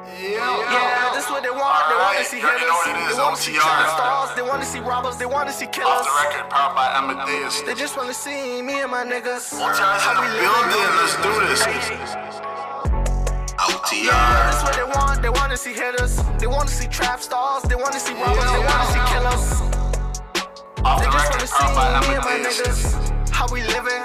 Yeah, this what they want. They want to see hitters. They want to see trap stars. They want to see robbers. They want to see killers. Off the record, powered by Amadeus. They just want to see me and my niggas. OTR's in the building. Let's do this. Yeah, this what they want. They want to see hitters. They want to see trap stars. They want to see robbers. They want to see killers. Off They the just want record, to see powered by me and my Amadeus. niggas. How we living?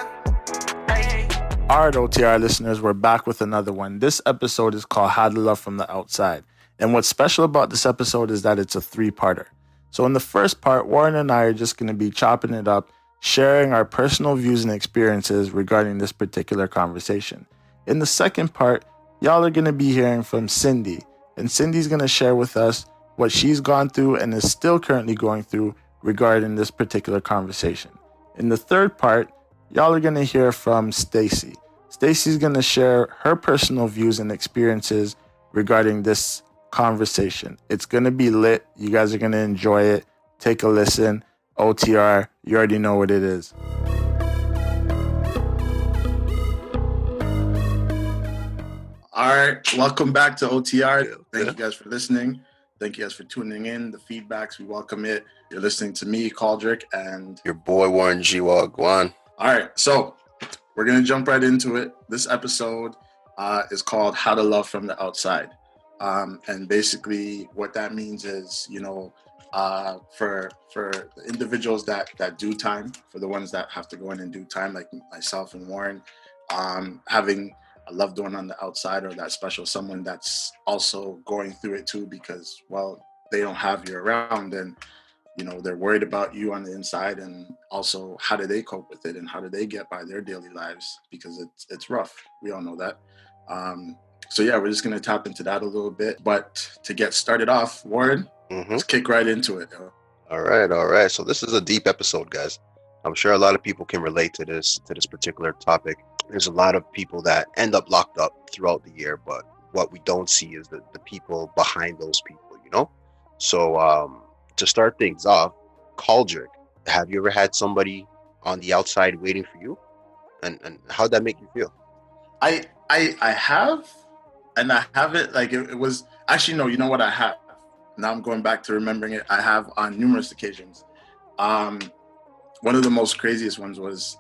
Hey. All right, OTR listeners, we're back with another one. This episode is called How to Love from the Outside. And what's special about this episode is that it's a three-parter. So in the first part, Warren and I are just going to be chopping it up, sharing our personal views and experiences regarding this particular conversation. In the second part, y'all are going to be hearing from Cindy. And Cindy's going to share with us what she's gone through and is still currently going through regarding this particular conversation. In the third part, y'all are going to hear from Stacy. Stacy's going to share her personal views and experiences regarding this conversation. It's going to be lit. You guys are going to enjoy it. Take a listen. OTR, you already know what it is. All right, welcome back to OTR. Thank you guys for listening. Thank you guys for tuning in. The feedbacks, we welcome it. You're listening to me, Caldrick, and your boy Warren G-Wog. Go on. all right, so we're going to jump right into it. This episode is called How to Love from the Outside. And basically what that means is, for the individuals that do time, for the ones that have to go in and do time, like myself and Warren, having a loved one on the outside or that special someone that's also going through it too because, well, they don't have you around and, they're worried about you on the inside and also how do they cope with it and how do they get by their daily lives because it's rough. We all know that. So yeah, we're just going to tap into that a little bit. But to get started off, Warren, let's kick right into it. All right. So this is a deep episode, guys. I'm sure a lot of people can relate to this particular topic. There's a lot of people that end up locked up throughout the year, but what we don't see is the people behind those people, So to start things off, Caldrick, have you ever had somebody on the outside waiting for you? And how'd that make you feel? I have, and I haven't, like it was, actually, no, you know what I have? Now I'm going back to remembering it. I have on numerous occasions. One of the most craziest ones was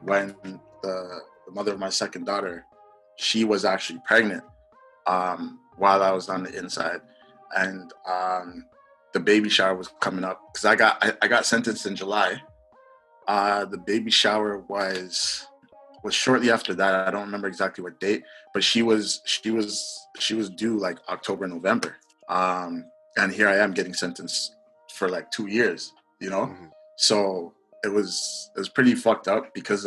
when the mother of my second daughter, she was actually pregnant while I was on the inside. And the baby shower was coming up because I got sentenced in July. The baby shower was shortly after that. I don't remember exactly what date, but she was due like October, November. And here I am getting sentenced for like 2 years, Mm-hmm. So it was pretty fucked up because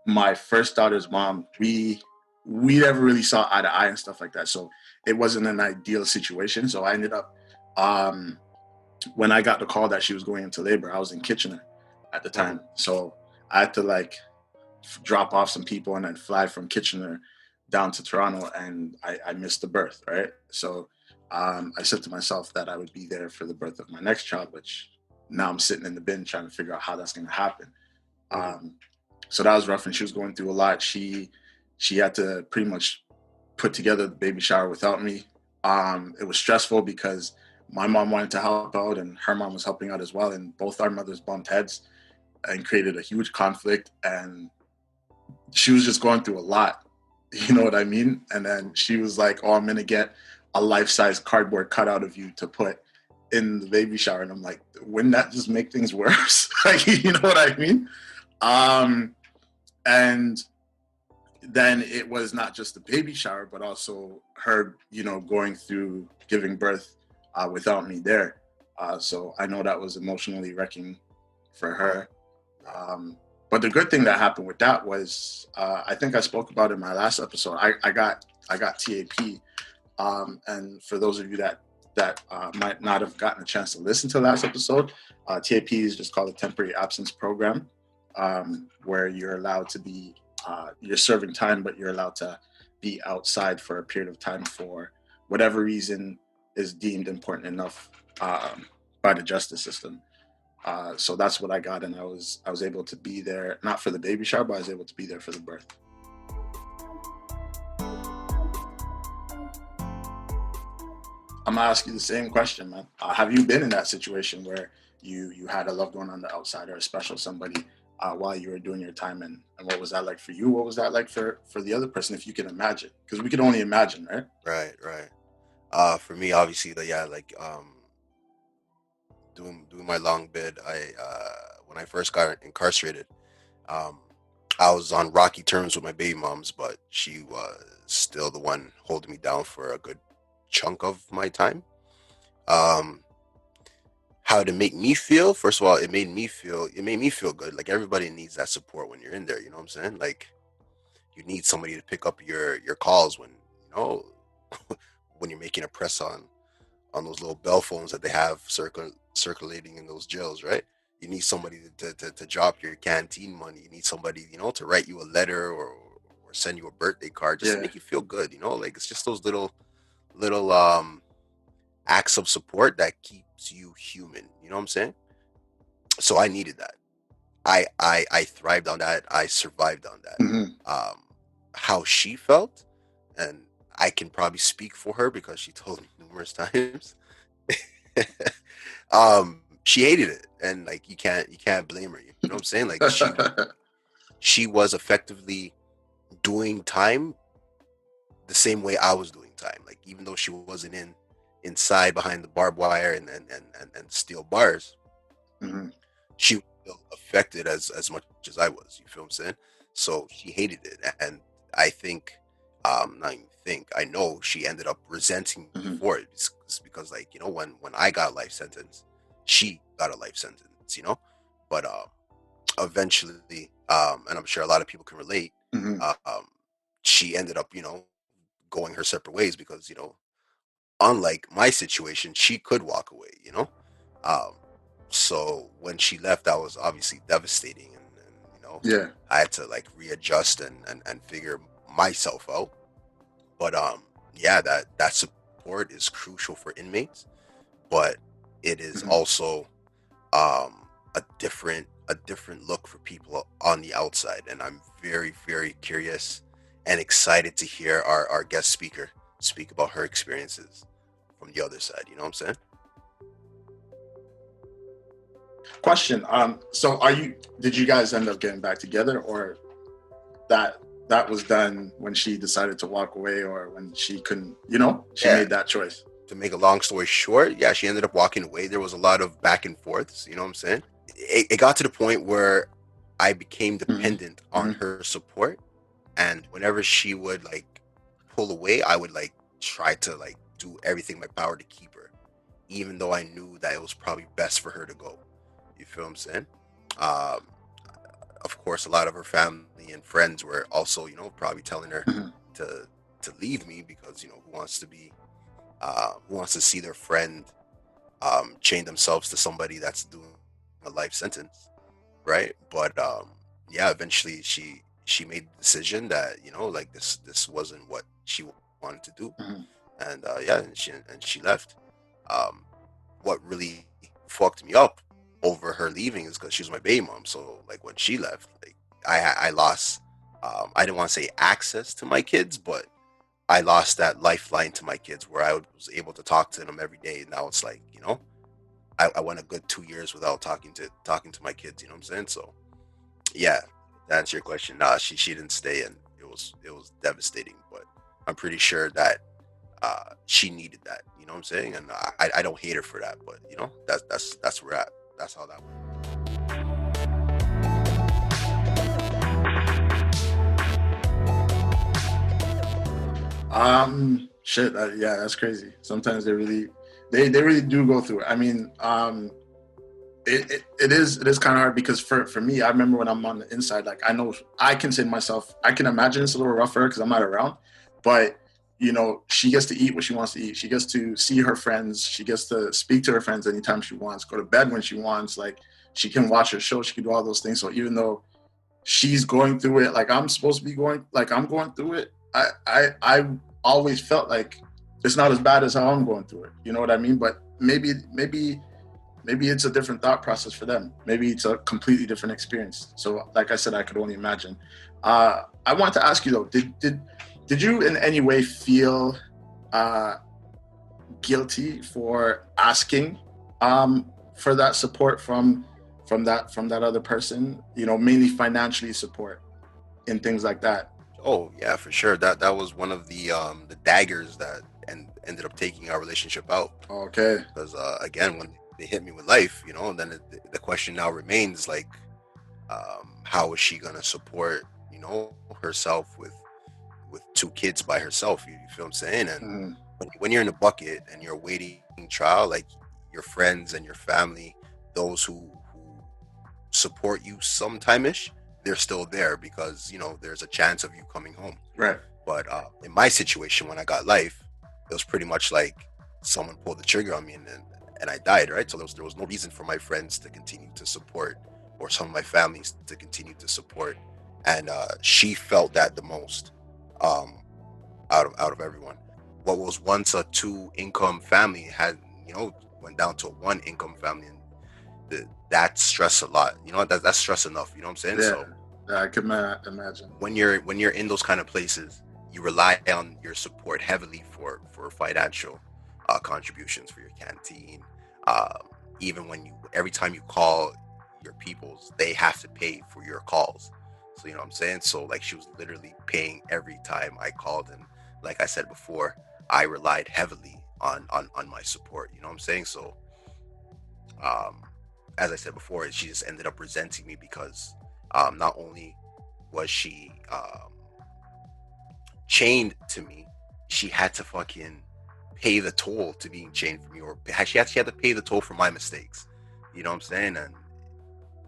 my first daughter's mom, we never really saw eye to eye and stuff like that. So it wasn't an ideal situation. So I ended up, when I got the call that she was going into labor, I was in Kitchener at the time. So I had to drop off some people and then fly from Kitchener down to Toronto, and I missed the birth, right? So I said to myself that I would be there for the birth of my next child, which now I'm sitting in the bin trying to figure out how that's going to happen. So that was rough, and she was going through a lot. She had to pretty much put together the baby shower without me. It was stressful because my mom wanted to help out and her mom was helping out as well, and both our mothers bumped heads and created a huge conflict, and she was just going through a lot. You know what I mean? And then she was like, oh, I'm going to get a life-size cardboard cutout of you to put in the baby shower. And I'm like, wouldn't that just make things worse? You know what I mean? And then it was not just the baby shower, but also her, going through giving birth without me there. So I know that was emotionally wrecking for her. But the good thing that happened with that was, I think I spoke about it in my last episode. I got TAP, and for those of you that might not have gotten a chance to listen to the last episode, TAP is just called a temporary absence program, where you're allowed to be, you're serving time, but you're allowed to be outside for a period of time for whatever reason is deemed important enough by the justice system. So that's what I got, and I was able to be there, not for the baby shower, but I was able to be there for the birth. I'm gonna ask you the same question, man. Have you been in that situation where you had a loved one on the outside or a special somebody while you were doing your time, and what was that like for you? What was that like for the other person, if you can imagine? Because we can only imagine, right? Right, right. For me, obviously, yeah, like doing my long bid. When I first got incarcerated, um, I was on rocky terms with my baby moms, but she was still the one holding me down for a good chunk of my time. Um, how to make me feel? First of all, it made me feel good. Like everybody needs that support when you're in there. You know what I'm saying? Like you need somebody to pick up your calls when you know when you're making a press on those little bell phones that they have circulating in those jails, right? You need somebody to drop your canteen money. You need somebody, to write you a letter or send you a birthday card just to Yeah. make you feel good, Like it's just those little acts of support that keeps you human. You know what I'm saying? So I needed that. I thrived on that. I survived on that. Hmm. How she felt, and I can probably speak for her because she told me numerous times. She hated it, and like you can't blame her. You know what I'm saying? Like she was effectively doing time the same way I was doing time. Like even though she wasn't inside behind the barbed wire and steel bars, Hmm. she was still affected as much as I was. You feel what I'm saying? So she hated it, and I think, not even think, I know she ended up resenting me Hmm. for it. It's because like when I got a life sentence, she got a life sentence. But eventually, and I'm sure a lot of people can relate. Hmm. Um, she ended up going her separate ways because unlike my situation, she could walk away. Um, so when she left, that was obviously devastating, and Yeah. I had to like readjust and figure myself out. But yeah, that support is crucial for inmates, but it is Hmm. also a different look for people on the outside, and I'm very very curious and excited to hear our guest speaker speak about her experiences from the other side. You know what I'm saying? Question. So did you guys end up getting back together, or that that was done when she decided to walk away, or when she couldn't, she Yeah. made that choice? To make a long story short, yeah, she ended up walking away. There was a lot of back and forths. You know what I'm saying? It got to the point where I became Hmm. dependent on Hmm. her support, and whenever she would like pull away, I would like try to like do everything in my power to keep her, even though I knew that it was probably best for her to go. You feel what I'm saying? Um, of course, a lot of her family and friends were also, probably telling her Hmm. to to leave me because who wants to see their friend chain themselves to somebody that's doing a life sentence, right? But yeah, eventually she made the decision that like this wasn't what she wanted to do, Hmm. and yeah, and she left. Um, what really fucked me up over her leaving is because she was my baby mom. So like when she left, like I lost. I didn't want to say access to my kids, but I lost that lifeline to my kids where I was able to talk to them every day. Now it's like I went a good 2 years without talking to my kids. You know what I'm saying? So yeah, to answer your question, nah, she didn't stay, and it was devastating. But I'm pretty sure that she needed that. You know what I'm saying? And I don't hate her for that, but that's where at. That's how that went. Shit. Yeah, that's crazy. Sometimes they really do go through it. I mean, it is kind of hard because for me, I remember when I'm on the inside, like I know I can say to myself, I can imagine it's a little rougher because I'm not around, but she gets to eat what she wants to eat. She gets to see her friends. She gets to speak to her friends anytime she wants, go to bed when she wants. Like she can watch her show. She can do all those things. So even though she's going through it, like I'm supposed to be going, like I'm going through it, I always felt like it's not as bad as how I'm going through it. You know what I mean? But maybe it's a different thought process for them. Maybe it's a completely different experience. So like I said, I could only imagine. I wanted to ask you though, did you in any way feel guilty for asking for that support from that other person, mainly financially support and things like that. Oh yeah, for sure. That was one of the daggers that ended up taking our relationship out. Okay. Because again, when they hit me with life, then the question now remains like, how is she gonna support herself with two kids by herself? You feel what I'm saying? And Mhm. when you're in a bucket and you're waiting trial, like your friends and your family, those who support you sometime-ish, they're still there because there's a chance of you coming home. Right. But in my situation, when I got life, it was pretty much like someone pulled the trigger on me and I died, right? So there was no reason for my friends to continue to support or some of my families to continue to support. And she felt that the most out of everyone. What was once a 2-income family had, went down to a 1-income family. And that's stress a lot. That's stress enough. You know what I'm saying? Yeah. So I can imagine. when you're in those kind of places, you rely on your support heavily for financial contributions for your canteen. Even every time you call your peoples, they have to pay for your calls. So you know what I'm saying? So like she was literally paying every time I called, and like I said before, I relied heavily on my support. You know what I'm saying? So as I said before, she just ended up resenting me because not only was she chained to me, she had to fucking pay the toll to being chained for me, or she had to pay the toll for my mistakes. You know what I'm saying? And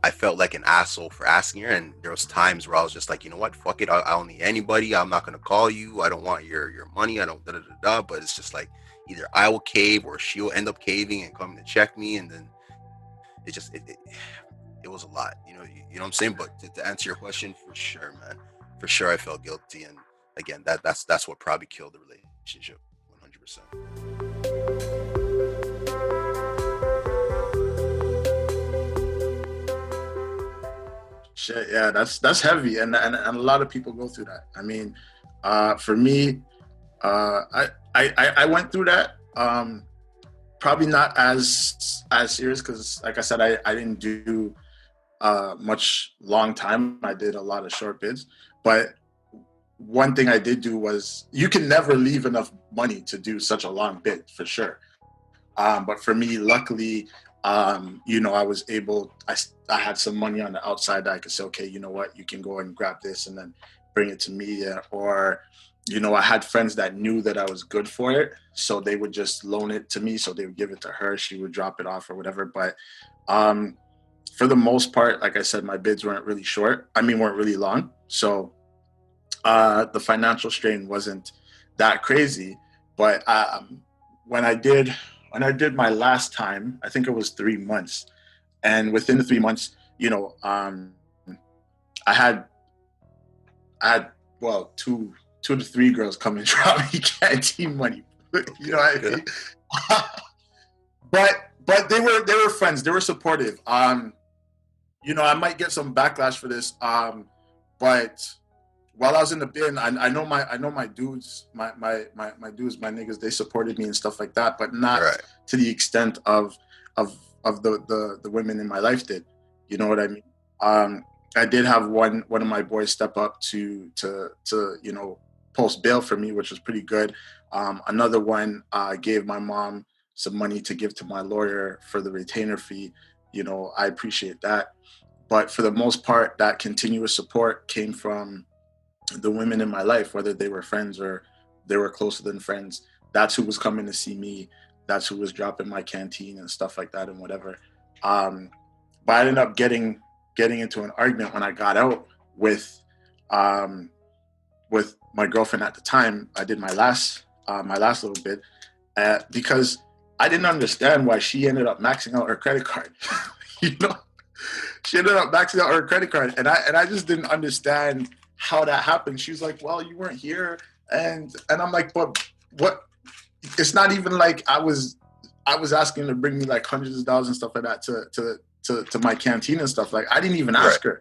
I felt like an asshole for asking her. And there was times where I was just like, you know what, fuck it, I don't need anybody. I'm not gonna call you. I don't want your money. I don't da da da da. But it's just like either I will cave or she'll end up caving and coming to check me, and then it was a lot, you know what I'm saying. But to answer your question, for sure, man, for sure, I felt guilty, and again, that's what probably killed the relationship, 100%. Shit, yeah, that's heavy, and a lot of people go through that. I mean, for me, I went through that. Probably not as serious because, like I said, I didn't do much long time. I did a lot of short bids, but one thing I did do was you can never leave enough money to do such a long bid for sure. But for me, luckily, I was able. I had some money on the outside that I could say, okay, you know what, you can go and grab this and then bring it to me, or I had friends that knew that I was good for it, so they would just loan it to me. So they would give it to her, she would drop it off or whatever. But for the most part, like I said, my bids weren't really long. So the financial strain wasn't that crazy. But when I did my last time, I think it was 3 months, and within the 3 months, I had well, two to three girls come and drop me canteen money. You know what I mean? But they were friends. They were supportive. I might get some backlash for this. But while I was in the bin, I know my dudes, my dudes, my niggas, they supported me and stuff like that, but not Right. to the extent of the women in my life did. You know what I mean? I did have one of my boys step up to post bail for me, which was pretty good. Another one gave my mom some money to give to my lawyer for the retainer fee. I appreciate that. But for the most part, that continuous support came from the women in my life, whether they were friends or they were closer than friends. That's who was coming to see me. That's who was dropping my canteen and stuff like that and whatever. But I ended up getting into an argument when I got out with my girlfriend at the time. I did my last little bit because I didn't understand why she ended up maxing out her credit card. She ended up maxing out her credit card, and I just didn't understand how that happened. She was like, "Well, you weren't here," and I'm like, "But what? It's not even like I was asking her to bring me like hundreds of dollars and stuff like that to my canteen and stuff. Like I didn't even ask her.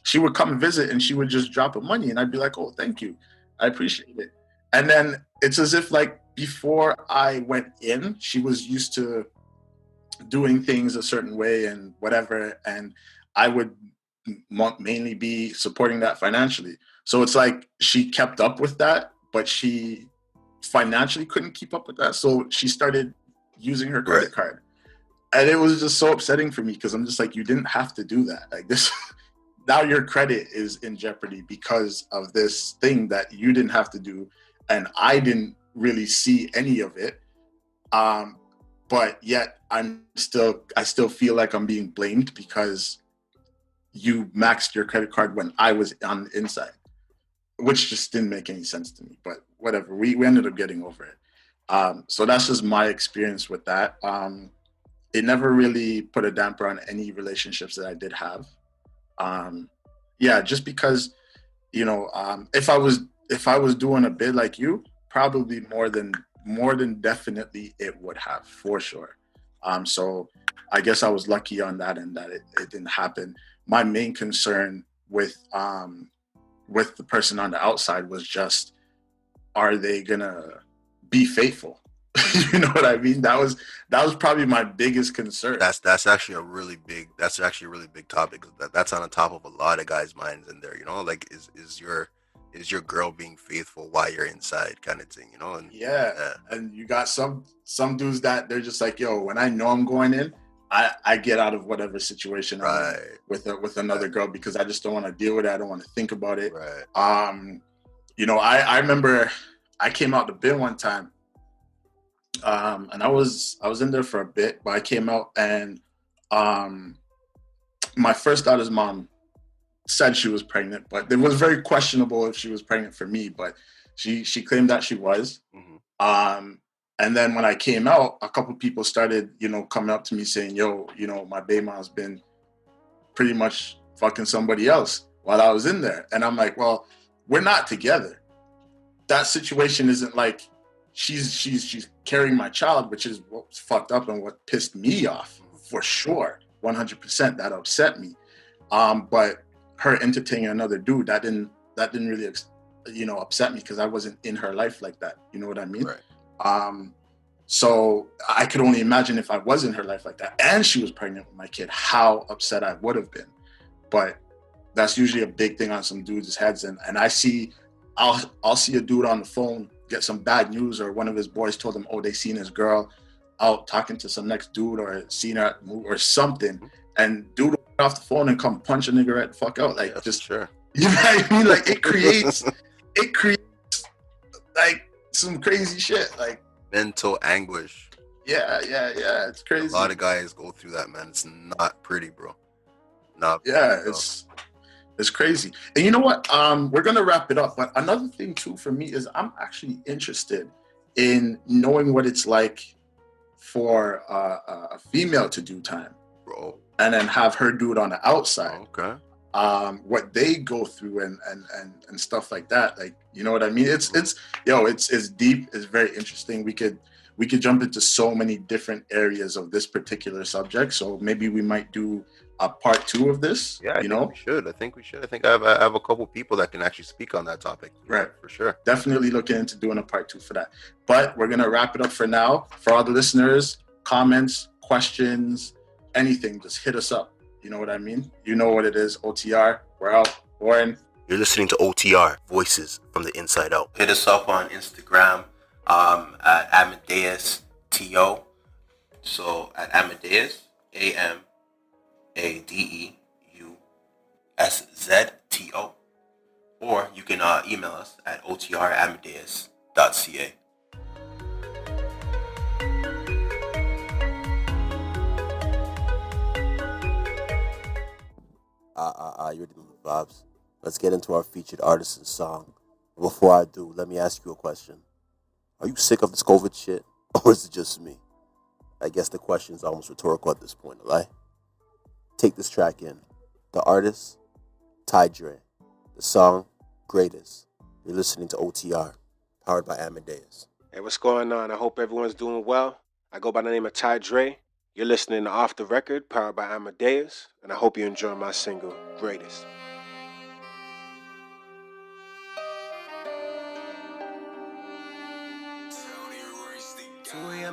She would come and visit and she would just drop her money and I'd be like, oh, thank you. I appreciate it. And then it's as if like before I went in, she was used to doing things a certain way and whatever, and I would mainly be supporting that financially. So it's like she kept up with that, but she financially couldn't keep up with that, so she started using her Right. credit card, and it was just so upsetting for me because I'm just like, you didn't have to do that. Like this, now your credit is in jeopardy because of this thing that you didn't have to do, and I didn't really see any of it. Um, but yet I still feel like I'm being blamed because you maxed your credit card when I was on the inside, which just didn't make any sense to me. But whatever, we ended up getting over it. So that's just my experience with that. It never really put a damper on any relationships that I did have. Um, yeah, just because, if I was doing a bid like you, probably more than definitely it would have, for sure. So I guess I was lucky on that end that it didn't happen. My main concern with the person on the outside was just, are they gonna be faithful? You know what I mean? That was probably my biggest concern. That's actually a really big topic. That's on the top of a lot of guys' minds in there. You know, like is your girl being faithful while you're inside, kind of thing. You know, and Yeah, and you got some dudes that they're just like, yo, when I know I'm going in, I get out of whatever situation I'm in right, with another girl because I just don't want to deal with it. I don't want to think about it. right. I remember I came out the bin one time, and I was in there for a bit, but I came out and my first daughter's mom said she was pregnant, but it was very questionable if she was pregnant for me, but she claimed that she was. Hmm. And then when I came out, a couple people started, coming up to me saying, yo, my baby mom's been pretty much fucking somebody else while I was in there. And I'm like, well, we're not together. That situation isn't like she's carrying my child, which is what's fucked up and what pissed me off for sure. 100% that upset me. But her entertaining another dude, that didn't really upset me because I wasn't in her life like that. You know what I mean? Right. So I could only imagine if I was in her life like that and she was pregnant with my kid, how upset I would have been. But that's usually a big thing on some dudes' heads. And I'll see a dude on the phone get some bad news, or one of his boys told him, oh, they seen his girl out talking to some next dude or seen her or something. And dude will get off the phone and come punch a nigga right the fuck out. Like, Yeah, just, sure. you know what I mean? Like, it creates like some crazy shit. Like, Mental anguish. yeah. It's crazy. A lot of guys go through that, man. It's not pretty, bro. Not Yeah, pretty, it's crazy. And you know what? We're gonna wrap it up. But another thing too for me is I'm actually interested in knowing what it's like for a female to do time, bro. and then have her do it on the outside. Okay. What they go through and stuff like that. Like, you know what I mean? It's deep. It's very interesting. We could jump into so many different areas of this particular subject. So maybe we might do a part 2 of this. Yeah, I think we should. I think I have a couple people that can actually speak on that topic. Right. For sure. Definitely looking into doing a part 2 for that. But we're gonna wrap it up for now. For all the listeners, comments, questions, anything, just hit us up. You know what I mean? You know what it is. OTR. We're out. Warren. You're listening to OTR, Voices from the Inside Out. Hit us up on Instagram at Amadeus TO. So at Amadeus, AMADEUSZTO. Or you can email us at otr@amadeus.ca. You're dealing with vibes. Let's get into our featured artist and song. Before I do, let me ask you a question. Are you sick of this COVID shit? Or is it just me? I guess the question is almost rhetorical at this point, right? Take this track in. The artist, Ty Dre. The song, Greatest. You're listening to OTR, powered by Amadeus. Hey, what's going on? I hope everyone's doing well. I go by the name of Ty Dre. You're listening to Off the Record, powered by Amadeus, and I hope you enjoy my single, Greatest.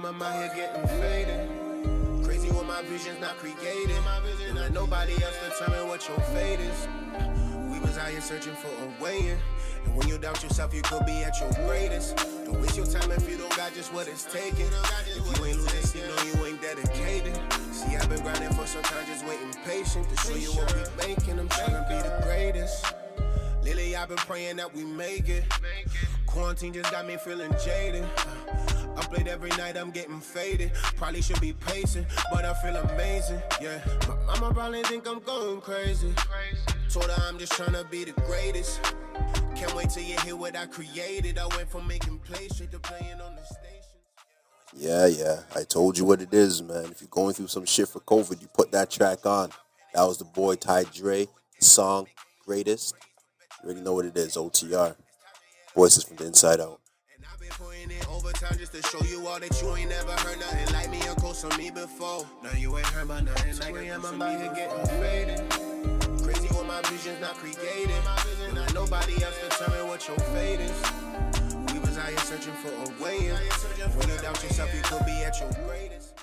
am, I'm out here getting faded. Crazy when my vision's not created. And let nobody else determine what your fate is. We was out here searching for a way in. And when you doubt yourself, you could be at your greatest. Don't waste your time if you don't got just what it's taking. If you ain't losing sleep, no, you ain't dedicated. See, I've been grinding for some time, just waiting patient to show you what we making. I'm trying to be the greatest. Lately, I've been praying that we make it. Quarantine just got me feeling jaded. Up late every night, I'm getting faded. Probably should be pacing, but I feel amazing. Yeah, my mama probably think I'm going crazy. Told her I'm just trying to be the greatest. Can't wait till you hear what I created. I went from making plays straight to playing on the station. Yeah, I told you what it is, man. If you're going through some shit for COVID, you put that track on. That was the boy Ty Dre, song Greatest. You already know what it is, OTR. Voices from the inside out. And I've been putting in overtime just to show you all that you ain't never heard nothing like me or close on me before. Now you ain't heard about nothing like me. I'm out here getting faded. Crazy when my vision's not created. And let nobody else determine what your fate is. We was out here searching for a way in. When you doubt yourself, you could be at your greatest.